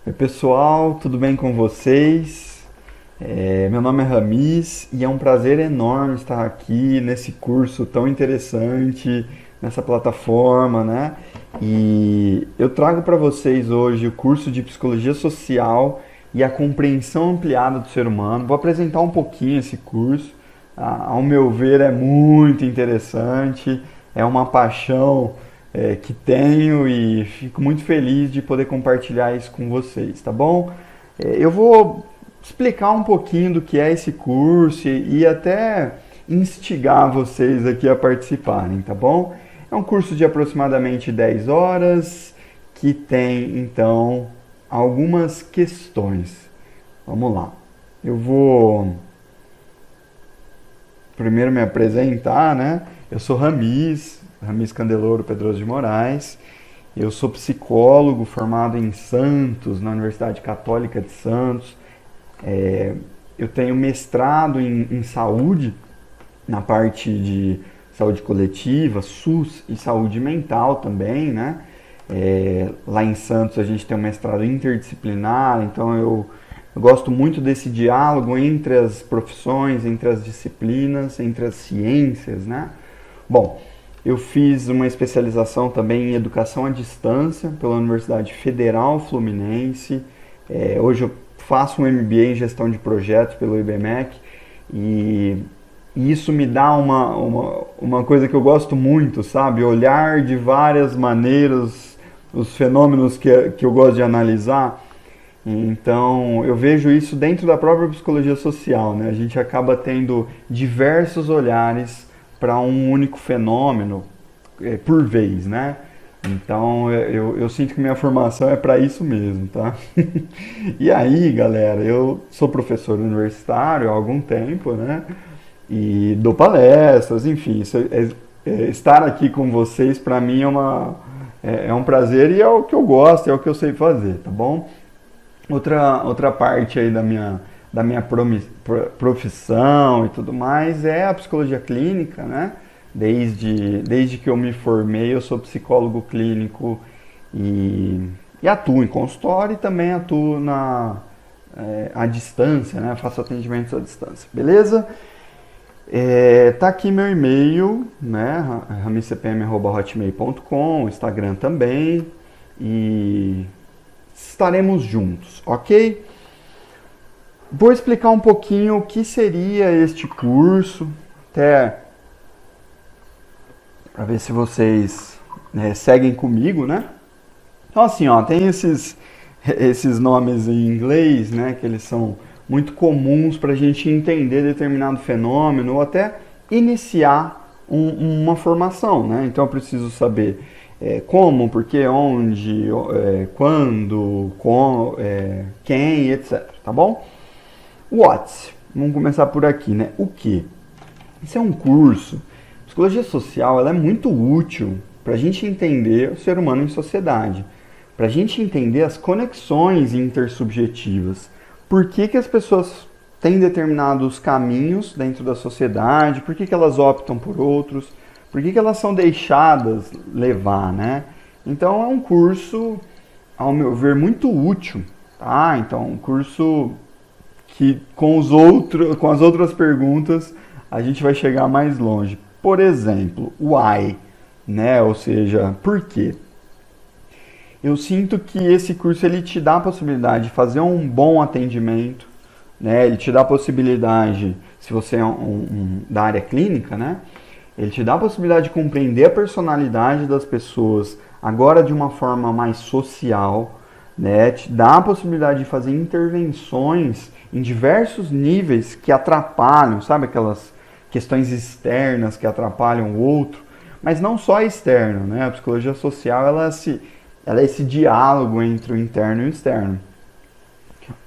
Oi pessoal, tudo bem com vocês? Meu nome é Ramis e é um prazer enorme estar aqui nesse curso tão interessante, nessa plataforma, né? E eu trago para vocês hoje o curso de Psicologia Social e a Compreensão Ampliada do Ser Humano. Vou apresentar um pouquinho esse curso. Ao meu ver, é muito interessante, é uma paixão que tenho e fico muito feliz de poder compartilhar isso com vocês, tá bom? Eu vou explicar um pouquinho do que é esse curso e até instigar vocês aqui a participarem, tá bom? É um curso de aproximadamente 10 horas que tem então algumas questões. Vamos lá. Eu vou primeiro me apresentar, né? Eu sou Ramis Candeloro Pedroso de Moraes. Eu sou psicólogo formado em Santos, na Universidade Católica de Santos. Eu tenho mestrado em saúde, na parte de saúde coletiva, SUS e saúde mental também, né? Lá em Santos a gente tem um mestrado interdisciplinar, então eu gosto muito desse diálogo entre as profissões, entre as disciplinas, entre as ciências, né? Bom, eu fiz uma especialização também em educação à distância pela Universidade Federal Fluminense. Hoje eu faço um MBA em gestão de projetos pelo IBMEC e isso me dá uma coisa que eu gosto muito, sabe? Olhar de várias maneiras os fenômenos que eu gosto de analisar. Então, eu vejo isso dentro da própria psicologia social, né? A gente acaba tendo diversos olhares para um único fenômeno por vez, né? Então, eu sinto que minha formação é para isso mesmo, tá? E aí, galera, eu sou professor universitário há algum tempo, né? E dou palestras, enfim, estar aqui com vocês para mim é um prazer e é o que eu gosto, é o que eu sei fazer, tá bom? Outra parte aí da minha profissão e tudo mais é a psicologia clínica, né? Desde que eu me formei, eu sou psicólogo clínico e atuo em consultório e também atuo à distância, né? Faço atendimentos à distância, beleza? Tá aqui meu e-mail, né? ramicpm@hotmail.com, Instagram também e estaremos juntos, ok? Vou explicar um pouquinho o que seria este curso, até para ver se vocês seguem comigo, né? Então assim, ó, tem esses nomes em inglês, né, que eles são muito comuns para a gente entender determinado fenômeno ou até iniciar uma formação, né? Então eu preciso saber como, porquê, onde, quando, quem, etc. Tá bom? What? Vamos começar por aqui, né? O que? Isso é um curso. Psicologia social ela é muito útil para a gente entender o ser humano em sociedade, para a gente entender as conexões intersubjetivas. Por que as pessoas têm determinados caminhos dentro da sociedade? Por que elas optam por outros? Por que elas são deixadas levar, né? Então é um curso, ao meu ver, muito útil, tá? Então um curso que com as outras perguntas a gente vai chegar mais longe. Por exemplo, why, né? Ou seja, por quê? Eu sinto que esse curso ele te dá a possibilidade de fazer um bom atendimento, né? Ele te dá a possibilidade, se você é da área clínica, né? Ele te dá a possibilidade de compreender a personalidade das pessoas agora de uma forma mais social, né? Te dá a possibilidade de fazer intervenções em diversos níveis que atrapalham, sabe aquelas questões externas que atrapalham o outro, mas não só externo, né? A psicologia social ela é esse diálogo entre o interno e o externo.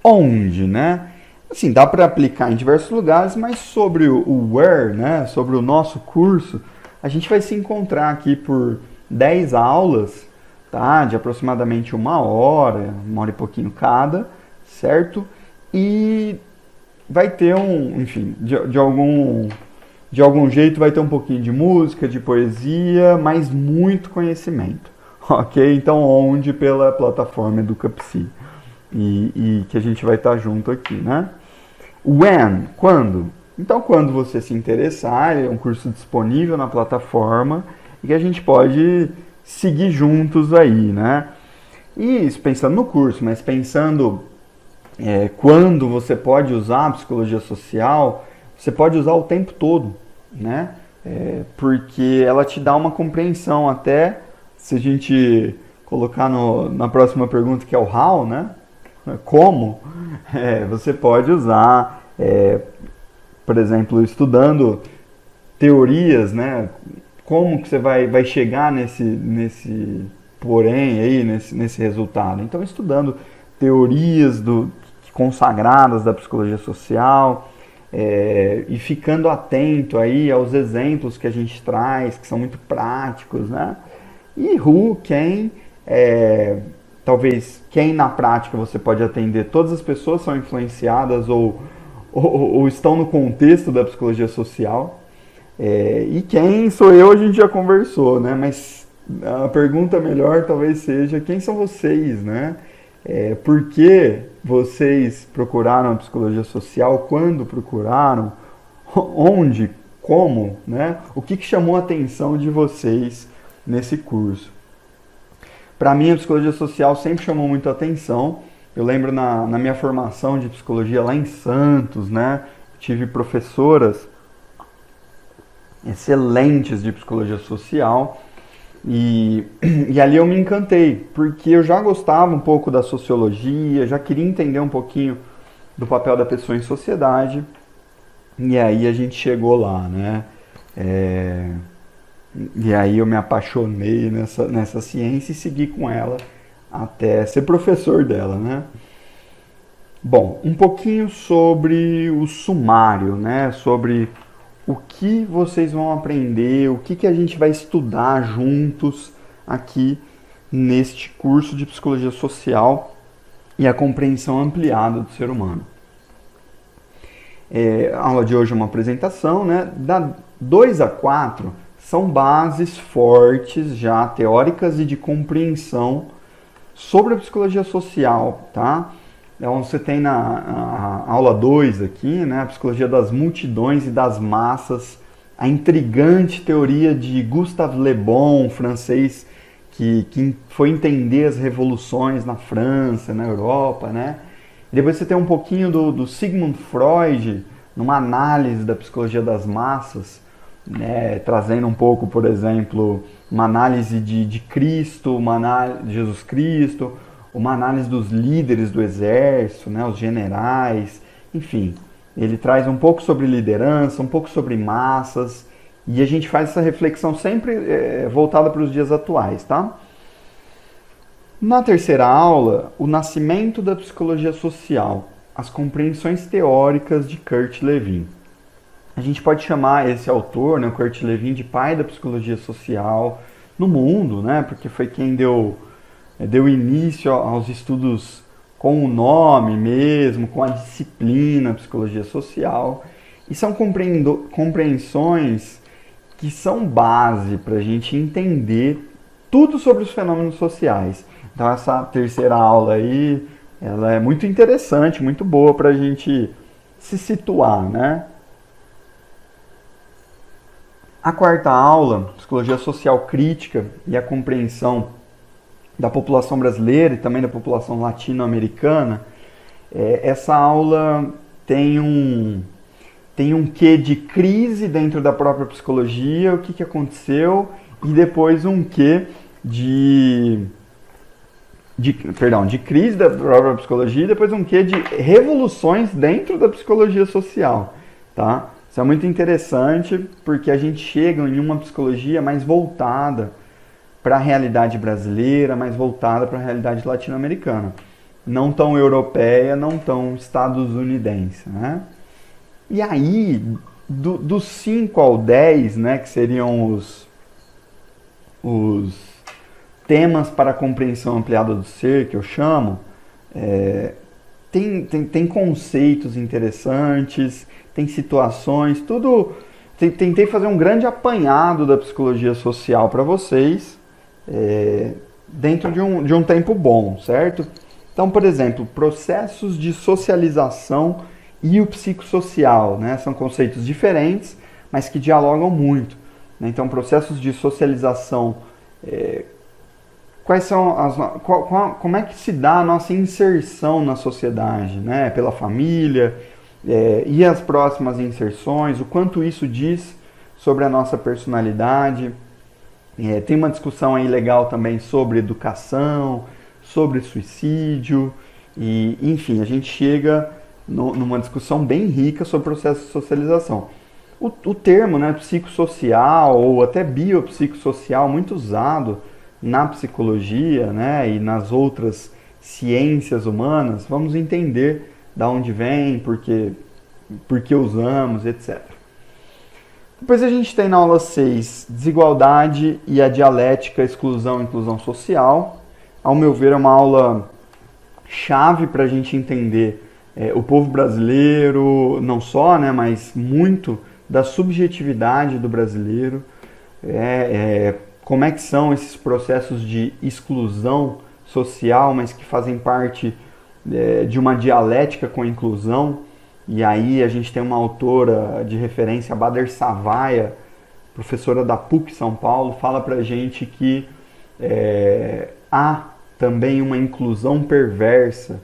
Onde, né? Assim, dá para aplicar em diversos lugares, mas sobre o where, né? Sobre o nosso curso, a gente vai se encontrar aqui por 10 aulas, tá? De aproximadamente uma hora e pouquinho cada, certo? E vai ter enfim, de algum jeito vai ter um pouquinho de música, de poesia, mas muito conhecimento, ok? Então, onde? Pela plataforma EducaPsi. e que a gente vai estar junto aqui, né? When, quando? Então, quando você se interessar, é um curso disponível na plataforma e que a gente pode seguir juntos aí, né? E isso pensando no curso, mas pensando quando você pode usar a psicologia social, você pode usar o tempo todo, né? Porque ela te dá uma compreensão até, se a gente colocar na próxima pergunta, que é o how, né? Como, você pode usar, por exemplo, estudando teorias, né? Como que você vai chegar nesse porém aí, nesse resultado. Então, estudando teorias consagradas da psicologia social, e ficando atento aí aos exemplos que a gente traz, que são muito práticos, né? E quem, talvez quem na prática você pode atender, todas as pessoas são influenciadas ou estão no contexto da psicologia social. E quem sou eu, a gente já conversou, né? Mas a pergunta melhor talvez seja quem são vocês, né? Por que vocês procuraram a psicologia social? Quando procuraram? Onde? Como? Né? O que chamou a atenção de vocês nesse curso? Para mim, a psicologia social sempre chamou muito a atenção. Eu lembro na minha formação de psicologia lá em Santos, né? Tive professoras excelentes de psicologia social e ali eu me encantei, porque eu já gostava um pouco da sociologia, já queria entender um pouquinho do papel da pessoa em sociedade, e aí a gente chegou lá, né? E aí eu me apaixonei nessa ciência e segui com ela até ser professor dela, né? Bom, um pouquinho sobre o sumário, né? Sobre o que vocês vão aprender, o que a gente vai estudar juntos aqui neste curso de Psicologia Social e a compreensão ampliada do ser humano. A aula de hoje é uma apresentação, né? Da 2 a 4 são bases fortes já teóricas e de compreensão sobre a psicologia social, tá? Então você tem na aula 2 aqui, né, a psicologia das multidões e das massas, a intrigante teoria de Gustave Le Bon, francês, que foi entender as revoluções na França, na Europa, né? E depois você tem um pouquinho do Sigmund Freud, numa análise da psicologia das massas, né, trazendo um pouco, por exemplo, uma análise de Cristo, uma análise de Jesus Cristo, uma análise dos líderes do exército, né, os generais, enfim. Ele traz um pouco sobre liderança, um pouco sobre massas, e a gente faz essa reflexão sempre voltada para os dias atuais, tá? Na terceira aula, o nascimento da psicologia social, as compreensões teóricas de Kurt Lewin. A gente pode chamar esse autor, né, o Kurt Lewin, de pai da psicologia social no mundo, né, porque foi quem deu início aos estudos com o nome mesmo, com a disciplina psicologia social. E são compreensões que são base para a gente entender tudo sobre os fenômenos sociais. Então essa terceira aula aí, ela é muito interessante, muito boa para a gente se situar, né? A quarta aula, Psicologia Social Crítica e a Compreensão da População Brasileira e também da população latino-americana, essa aula tem um quê de crise dentro da própria psicologia, o que aconteceu, e depois um quê de crise da própria psicologia e depois um quê de revoluções dentro da psicologia social, tá? Isso é muito interessante porque a gente chega em uma psicologia mais voltada para a realidade brasileira, mais voltada para a realidade latino-americana. Não tão europeia, não tão estadunidense, né? E aí, do 5 ao 10, né, que seriam os temas para a compreensão ampliada do ser, que eu chamo, tem conceitos interessantes, tem situações, tudo. Tentei fazer um grande apanhado da psicologia social para vocês, dentro de um tempo bom, certo? Então, por exemplo, processos de socialização e o psicossocial, né? São conceitos diferentes, mas que dialogam muito, né? Então, processos de socialização, quais são como é que se dá a nossa inserção na sociedade, né? Pela família, e as próximas inserções, o quanto isso diz sobre a nossa personalidade. Tem uma discussão aí legal também sobre educação, sobre suicídio, e enfim, a gente chega numa discussão bem rica sobre o processo de socialização. O termo, né, psicossocial ou até biopsicossocial, muito usado na psicologia, né, e nas outras ciências humanas, vamos entender da onde vem, por que usamos, etc. Depois a gente tem na aula 6, desigualdade e a dialética, exclusão e inclusão social. Ao meu ver, é uma aula chave para a gente entender o povo brasileiro, não só, né, mas muito da subjetividade do brasileiro, como é que são esses processos de exclusão social, mas que fazem parte de uma dialética com a inclusão. E aí a gente tem uma autora de referência, Bader Savaia, professora da PUC São Paulo, fala pra gente que há também uma inclusão perversa,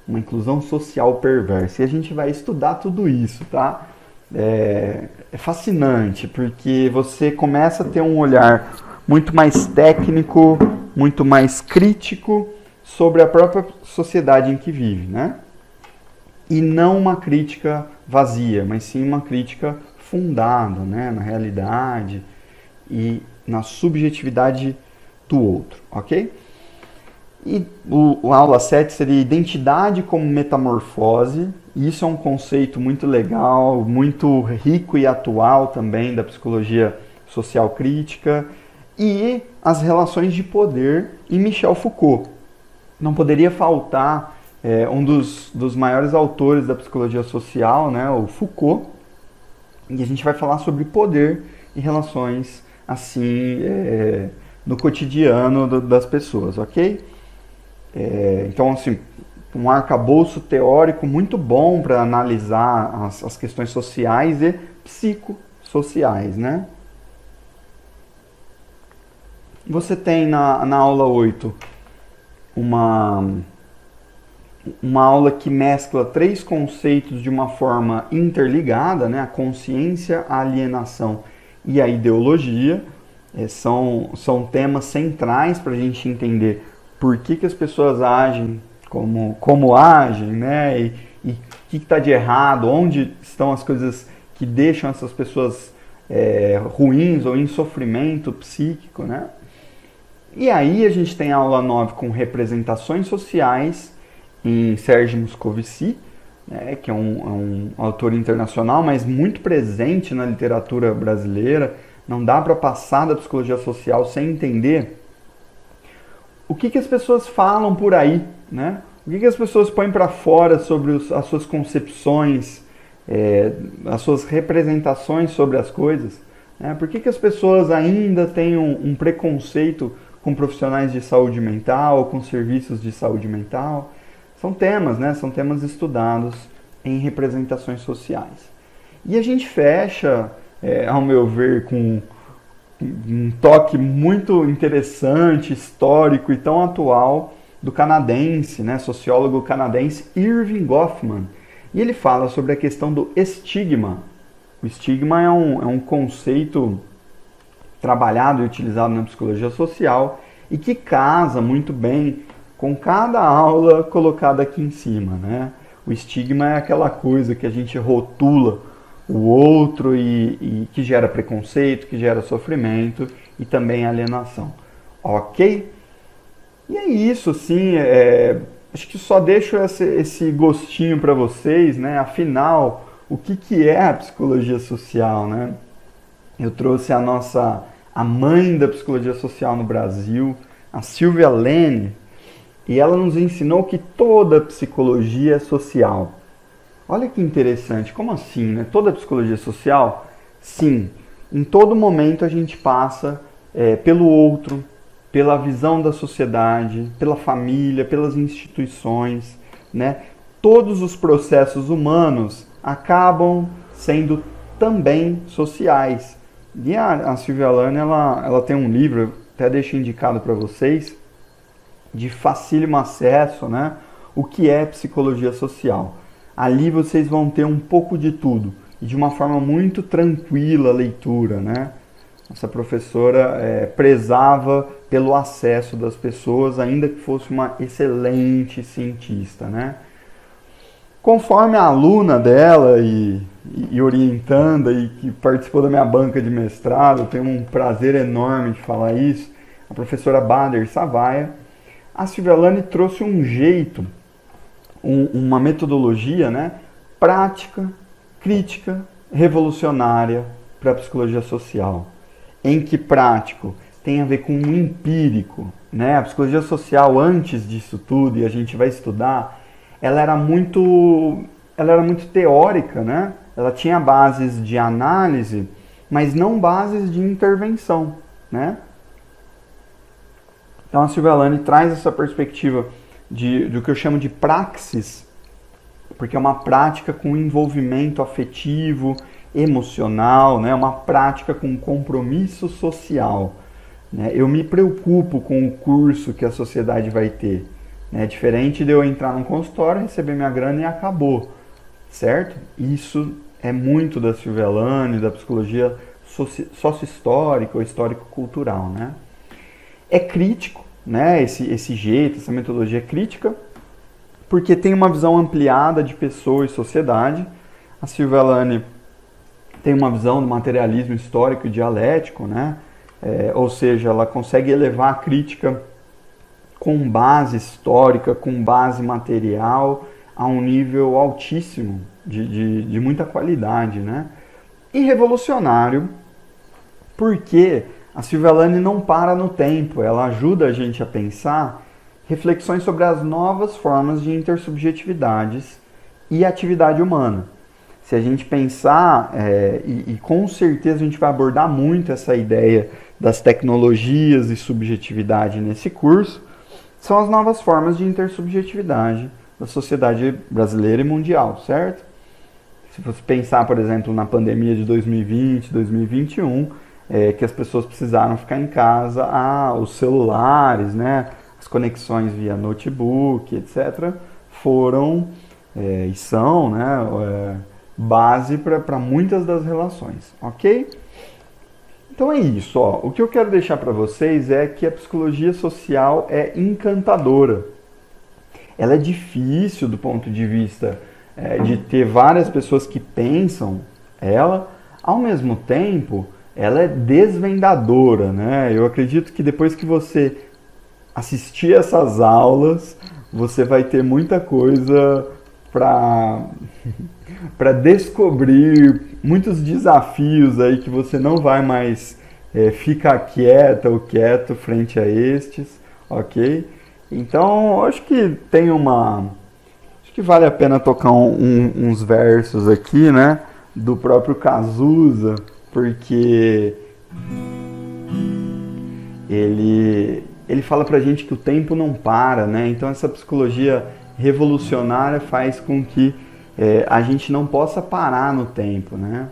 uma inclusão social perversa. E a gente vai estudar tudo isso, tá? É fascinante, porque você começa a ter um olhar muito mais técnico, muito mais crítico sobre a própria sociedade em que vive, né? E não uma crítica vazia, mas sim uma crítica fundada, né, na realidade e na subjetividade do outro, ok? E a aula 7 seria identidade como metamorfose. Isso é um conceito muito legal, muito rico e atual também da psicologia social crítica. E as relações de poder em Michel Foucault. Não poderia faltar um dos maiores autores da psicologia social, né, o Foucault, e a gente vai falar sobre poder e relações assim no cotidiano das pessoas, ok? Então, assim, um arcabouço teórico muito bom para analisar as questões sociais e psicossociais, né? Você tem na aula 8 uma aula que mescla 3 conceitos de uma forma interligada, né? A consciência, a alienação e a ideologia. São temas centrais para a gente entender por que as pessoas agem como agem, né? E o que está de errado, onde estão as coisas que deixam essas pessoas ruins ou em sofrimento psíquico, né? E aí a gente tem a aula 9 com representações sociais em Serge Moscovici, né, que é um autor internacional, mas muito presente na literatura brasileira. Não dá para passar da psicologia social sem entender o que as pessoas falam por aí, né? O que as pessoas põem para fora sobre as suas concepções, as suas representações sobre as coisas, né? Por que as pessoas ainda têm um preconceito com profissionais de saúde mental, com serviços de saúde mental? São temas, né? São temas estudados em representações sociais. E a gente fecha, ao meu ver, com um toque muito interessante, histórico e tão atual do canadense, né? Sociólogo canadense Irving Goffman. E ele fala sobre a questão do estigma. O estigma é um conceito trabalhado e utilizado na psicologia social e que casa muito bem com cada aula colocada aqui em cima, né? O estigma é aquela coisa que a gente rotula o outro e que gera preconceito, que gera sofrimento e também alienação, ok? E é isso, sim. Acho que só deixo esse gostinho para vocês, né? Afinal, o que é a psicologia social, né? Eu trouxe a mãe da psicologia social no Brasil, a Sylvia Lane, e ela nos ensinou que toda psicologia é social. Olha que interessante, como assim, né? Toda psicologia social? Sim, em todo momento a gente passa pelo outro, pela visão da sociedade, pela família, pelas instituições, né? Todos os processos humanos acabam sendo também sociais. E a Silvia Lane, ela tem um livro, até deixo indicado para vocês, de facílimo acesso, né? O que é psicologia social. Ali vocês vão ter um pouco de tudo, e de uma forma muito tranquila a leitura, né? Essa professora prezava pelo acesso das pessoas, ainda que fosse uma excelente cientista, né? Conforme a aluna dela e orientanda e que participou da minha banca de mestrado, eu tenho um prazer enorme de falar isso, a professora Bader Savaia, a Silvia Lane trouxe um jeito, uma metodologia, né, prática, crítica, revolucionária para a psicologia social. Em que prático tem a ver com o empírico, né? A psicologia social, antes disso tudo, e a gente vai estudar, ela era muito teórica, né? Ela tinha bases de análise, mas não bases de intervenção, né? Então a Silvia Lane traz essa perspectiva do que eu chamo de praxis, porque é uma prática com envolvimento afetivo, emocional, né? Uma prática com compromisso social, né? Eu me preocupo com o curso que a sociedade vai ter, né? Diferente de eu entrar num consultório, receber minha grana e acabou, certo? Isso é muito da Silvia Lane, da psicologia sócio-histórica ou histórico-cultural, né? É crítico, né? Esse jeito, essa metodologia é crítica, porque tem uma visão ampliada de pessoa e sociedade. A Silvia Lane tem uma visão do materialismo histórico e dialético, né? Ou seja, ela consegue elevar a crítica com base histórica, com base material, a um nível altíssimo, de muita qualidade, né? E revolucionário, porque a Silvia Lane não para no tempo, ela ajuda a gente a pensar reflexões sobre as novas formas de intersubjetividades e atividade humana. Se a gente pensar, e com certeza a gente vai abordar muito essa ideia das tecnologias e subjetividade nesse curso, são as novas formas de intersubjetividade da sociedade brasileira e mundial, certo? Se você pensar, por exemplo, na pandemia de 2020, 2021, que as pessoas precisaram ficar em casa, os celulares, né, as conexões via notebook, etc., foram e são, né, base para muitas das relações, ok? Então é isso, ó. O que eu quero deixar para vocês é que a psicologia social é encantadora. Ela é difícil do ponto de vista de ter várias pessoas que pensam ela, ao mesmo tempo ela é desvendadora, né? Eu acredito que depois que você assistir essas aulas, você vai ter muita coisa para descobrir, muitos desafios aí que você não vai mais ficar quieta ou quieto frente a estes, ok? Então, acho que acho que vale a pena tocar uns versos aqui, né? Do próprio Cazuza, porque ele fala pra gente que o tempo não para, né? Então essa psicologia revolucionária faz com que a gente não possa parar no tempo, né?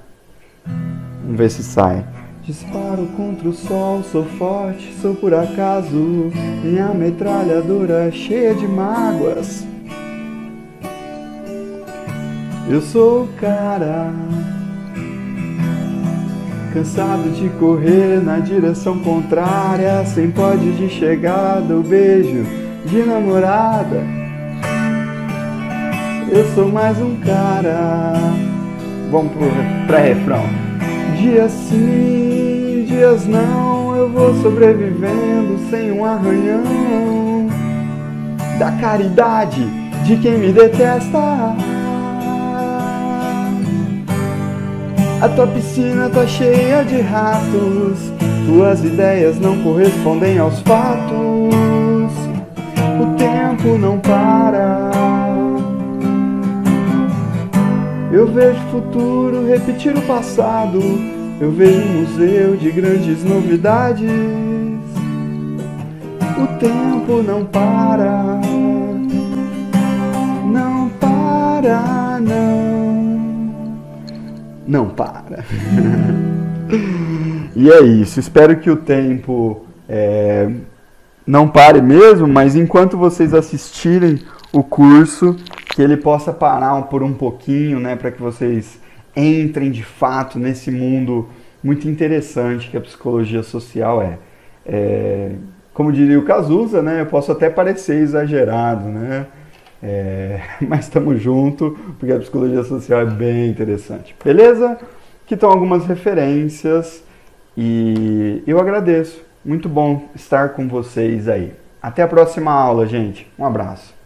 Vamos ver se sai. Disparo contra o sol, sou forte, sou por acaso, minha metralhadora é cheia de mágoas. Eu sou o cara, cansado de correr na direção contrária, sem pódio de chegada, o beijo de namorada. Eu sou mais um cara. Vamos pro pré-refrão. Dias sim, dias não, eu vou sobrevivendo sem um arranhão da caridade de quem me detesta. A tua piscina tá cheia de ratos, tuas ideias não correspondem aos fatos. O tempo não para. Eu vejo o futuro repetir o passado, eu vejo um museu de grandes novidades. O tempo não para, não para, não para. E é isso, espero que o tempo não pare mesmo, mas enquanto vocês assistirem o curso, que ele possa parar por um pouquinho, né, para que vocês entrem de fato nesse mundo muito interessante que a psicologia social é. Como diria o Cazuza, né, eu posso até parecer exagerado, né, mas estamos juntos, porque a psicologia social é bem interessante. Beleza? Aqui estão algumas referências e eu agradeço. Muito bom estar com vocês aí. Até a próxima aula, gente. Um abraço.